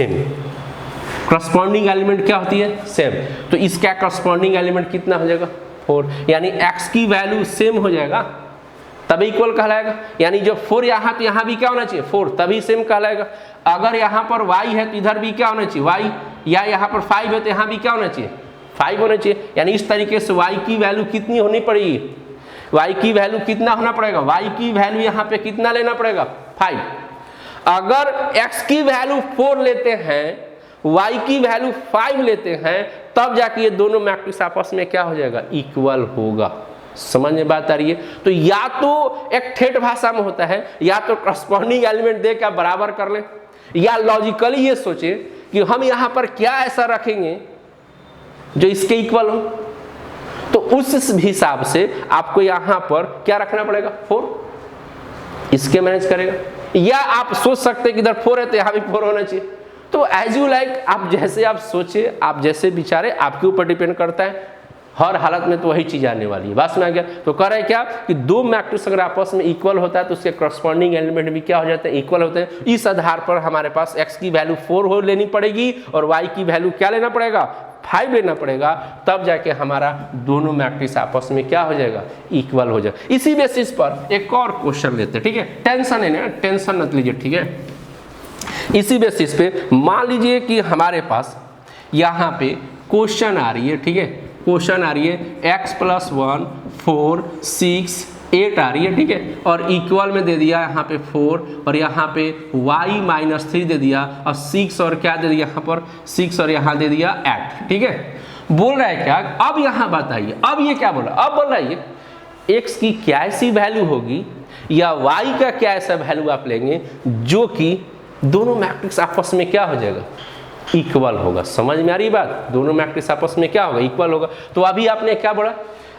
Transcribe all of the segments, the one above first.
Same. Corresponding element क्या होती है? सेम। तो इसका करस्पॉन्डिंग एलिमेंट कितना हो जाएगा? 4, यानी x की वैल्यू सेम हो जाएगा तभी इक्वल कहलाएगा। यानी जो 4 यहाँ तो यहाँ भी क्या होना चाहिए? 4, तभी सेम कहलाएगा। अगर यहाँ पर y है तो इधर भी क्या होना चाहिए? y, या यहाँ पर 5 है तो यहाँ भी क्या होना चाहिए? 5 होना चाहिए। यानी इस तरीके से y की वैल्यू कितनी होनी पड़ेगी? y की वैल्यू कितना होना पड़ेगा? y की वैल्यू यहाँ पे कितना लेना पड़ेगा? 5। अगर x की वैल्यू 4 लेते हैं, y की वैल्यू 5 लेते हैं, तब जाके ये दोनों मैट्रिक्स आपस में क्या हो जाएगा? इक्वल होगा। समझ में बात आ रही है? तो या तो एक ठेठ भाषा में होता है, या तो करस्पॉन्डिंग एलिमेंट दे के बराबर कर लें, या लॉजिकली ये सोचे कि हम यहाँ पर क्या ऐसा रखेंगे जो इसके इक्वल हो। तो उस हिसाब से आपको यहाँ पर क्या रखना पड़ेगा? 4, इसके मैनेज करेगा। या आप सोच सकते हैं कि इधर 4 है तो यहाँ भी 4 होना चाहिए। तो एज यू लाइक, आप जैसे आप सोचे, आप जैसे विचारे, आपके ऊपर डिपेंड करता है। हर हालत में तो वही चीज आने वाली है। बात सुना गया? तो कह रहे हैं क्या कि दो मैट्रिक्स अगर आपस में इक्वल होता है तो उसके करस्पॉन्डिंग एलिमेंट भी क्या हो जाते हैं? इक्वल होते हैं। इस आधार पर हमारे पास x की वैल्यू 4 हो लेनी पड़ेगी और y की वैल्यू क्या लेना पड़ेगा? 5 लेना पड़ेगा, तब जाके हमारा दोनों मैट्रिक्स आपस में क्या हो जाएगा? इक्वल हो जाएगा। इसी बेसिस पर एक और क्वेश्चन लेते हैं, ठीक है? टेंशन है ना, टेंशन मत लीजिए, ठीक है? इसी बेसिस पे मान लीजिए कि हमारे पास यहाँ पे क्वेश्चन आ रही है, ठीक है? क्वेश्चन आ रही है x + 1 4 6 8 आ रही है, ठीक है? और इक्वल में दे दिया यहाँ पे 4 और यहाँ पे y - 3 दे दिया और 6 और क्या दे दिया यहाँ पर? 6 और यहाँ दे दिया 8, ठीक है? बोल रहा है क्या? अब यहाँ बताइए, अब ये क्या बोल रहा है? अब बोल रहा है ये x की क्या ऐसी वैल्यू होगी या y का क्या ऐसा वैल्यू आप लेंगे जो कि दोनों मैट्रिक्स आपस में क्या हो जाएगा? इक्वल होगा। समझ में आ रही बात? दोनों मैट्रिक्स आपस में क्या होगा? इक्वल होगा। तो अभी आपने क्या बोला?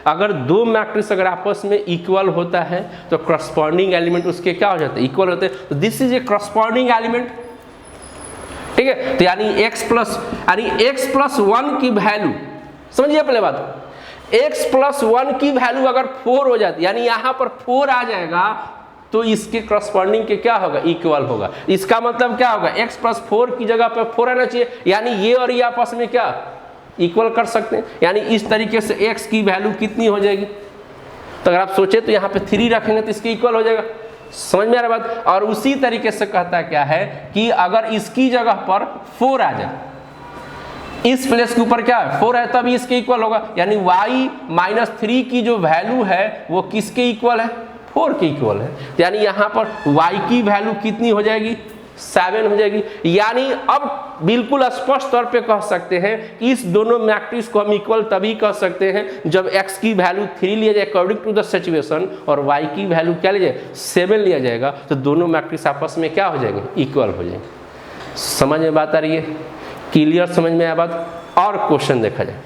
अगर दो मैट्रिक्स अगर आपस में इक्वल होता है तो करस्पॉन्डिंग एलिमेंट उसके क्या हो जाते हैं? इक्वल होते हैं। तो this is a corresponding element, ठीक है? तो यानी x + 1 की वैल्यू, समझिए पहले बात, x + 1 की वैल्यू अगर 4 हो जाती, यानी यहाँ पर 4 आ जाएगा तो इसके करस्पॉन्डिंग के क्या होगा? इक्वल होगा। इसका मतलब क्या होगा? x + 4 की जगह पर 4 आना चाहिए, यानी ये और ये आपस में क्या इक्वल कर सकते हैं। यानी इस तरीके से x की वैल्यू कितनी हो जाएगी? तो अगर आप सोचे तो यहाँ पे 3 रखेंगे तो इसके इक्वल हो जाएगा। समझ में आ रहा बात? और उसी तरीके से कहता क्या है कि अगर इसकी जगह पर 4 आ जाए, इस प्लेस के ऊपर क्या है? 4 है, तब इसके इक्वल होगा। यानी y - 3 की जो वैल्यू है वो किसके इक्वल है? 4 के इक्वल है। यानी यहाँ पर y की वैल्यू कितनी हो जाएगी? 7 हो जाएगी। यानी अब बिल्कुल स्पष्ट तौर पे कह सकते हैं कि इस दोनों मैट्रिक्स को हम इक्वल तभी कह सकते हैं जब x की वैल्यू 3 लिया जाए अकॉर्डिंग टू द सिचुएशन और y की वैल्यू क्या लिया जाए? 7 लिया जाएगा, तो दोनों मैट्रिक्स आपस में क्या हो जाएंगे? इक्वल हो जाएंगे। समझ में बात आ रही है? क्लियर समझ में आया बात? और क्वेश्चन देखा जाए,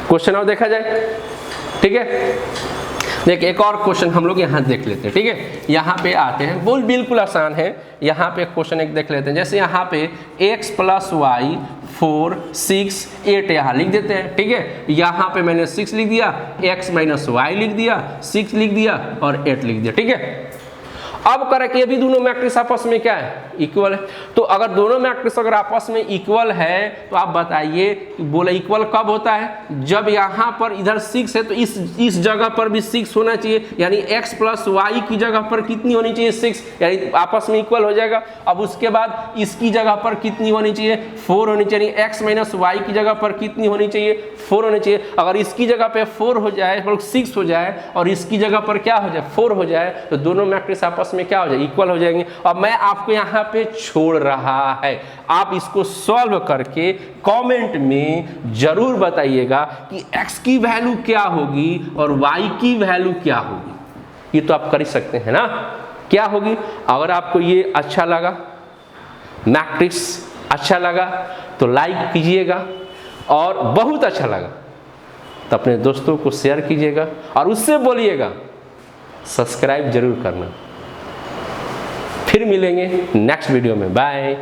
क्वेश्चन और देखा जाए, ठीक है? देखिए एक और क्वेश्चन हम लोग यहाँ देख लेते हैं, ठीक है? यहाँ पे आते हैं, बोल बिल्कुल आसान है। यहाँ पे क्वेश्चन एक देख लेते हैं। जैसे यहाँ पे x + y 4 6 8 यहाँ लिख देते हैं, ठीक है? यहाँ पे मैंने 6 लिख दिया, x - y लिख दिया, 6 लिख दिया और 8 लिख दिया, ठीक है? अब करें कि ये भी दोनों मैट्रिक्स आपस में क्या है? इक्वल है। तो अगर दोनों मैट्रिक्स अगर आपस में इक्वल है तो आप बताइए, बोले इक्वल कब होता है? जब यहाँ पर इधर 6 है तो इस जगह पर भी 6 होना चाहिए, यानी x + y की जगह पर कितनी होनी चाहिए? 6, यानी आपस में इक्वल हो जाएगा। अब उसके बाद इसकी जगह पर कितनी होनी चाहिए? 4 होनी चाहिए। x - y की जगह पर कितनी होनी चाहिए? 4 होनी चाहिए। अगर इसकी जगह पे 4 हो जाए, 6 हो जाए और इसकी जगह पर क्या हो जाए? 4 हो जाए, तो दोनों मैट्रिक्स आपस में क्या हो जाए? इक्वल हो जाएंगे। अब मैं आपको यहाँ पे छोड़ रहा है, आप इसको सॉल्व करके कमेंट में जरूर बताइएगा कि x की वैल्यू क्या होगी और y की वैल्यू क्या होगी। ये तो आप कर ही सकते हैं ना, क्या होगी? अगर आपको ये अच्छा लगा, मैट्रिक्स अच्छा लगा तो लाइक कीजिएगा, और बहुत अच्छा लगा तो अपने दोस्तों को शेयर कीजिएगा और उससे बोलिएगा सब्सक्राइब जरूर करना। फिर मिलेंगे नेक्स्ट वीडियो में। बाय।